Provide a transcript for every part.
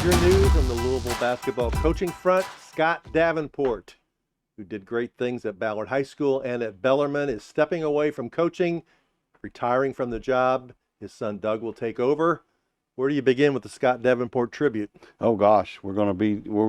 major news on the Louisville basketball coaching front. Scott Davenport, who did great things at Ballard High School and at Bellarmine, is stepping away from coaching, retiring from the job. His son Doug will take over. Where do you begin with the Scott Davenport tribute? Oh gosh, we'll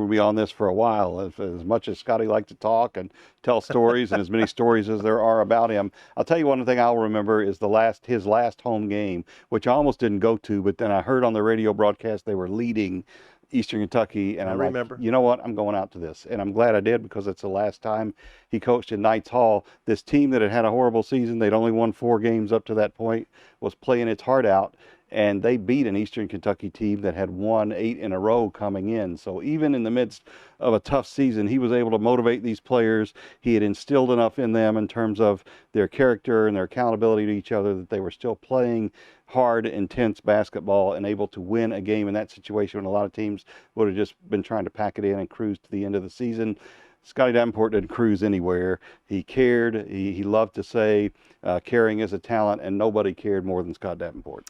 be on this for a while. As much as Scotty liked to talk and tell stories, and as many stories as there are about him, I'll tell you one thing I'll remember is his last home game, which I almost didn't go to, but then I heard on the radio broadcast they were leading Eastern Kentucky, and I remember. You know what? I'm going out to this, and I'm glad I did, because it's the last time he coached in Knights Hall. This team that had a horrible season, they'd only won 4 games up to that point, was playing its heart out. And they beat an Eastern Kentucky team that had won 8 in a row coming in. So even in the midst of a tough season, he was able to motivate these players. He had instilled enough in them in terms of their character and their accountability to each other that they were still playing hard, intense basketball and able to win a game in that situation when a lot of teams would have just been trying to pack it in and cruise to the end of the season. Scotty Davenport didn't cruise anywhere. He cared. He loved to say caring is a talent, and nobody cared more than Scott Davenport.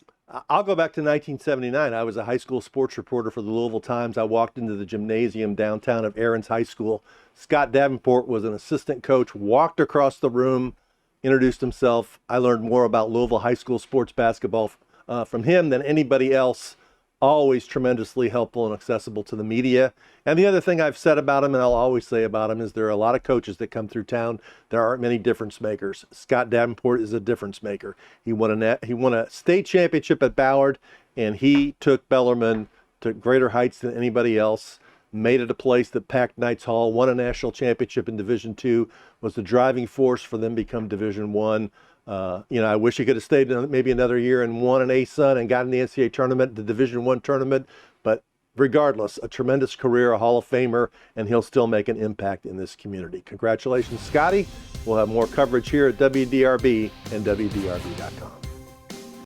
I'll go back to 1979. I was a high school sports reporter for the Louisville Times. I walked into the gymnasium downtown of Ahrens High School. Scott Davenport was an assistant coach, walked across the room, introduced himself. I learned more about Louisville high school sports basketball from him than anybody else. Always tremendously helpful and accessible to the media. And the other thing I've said about him, and I'll always say about him, is there are a lot of coaches that come through town. There aren't many difference makers. Scott Davenport is a difference maker. He won a state championship at Ballard, and he took Bellarmine to greater heights than anybody else. Made it a place that packed Knights Hall. Won a national championship in Division II. Was the driving force for them to become Division I. I wish he could have stayed maybe another year and won an ASUN and got in the NCAA tournament, the Division I tournament. But regardless, a tremendous career, a Hall of Famer, and he'll still make an impact in this community. Congratulations, Scotty. We'll have more coverage here at WDRB and WDRB.com.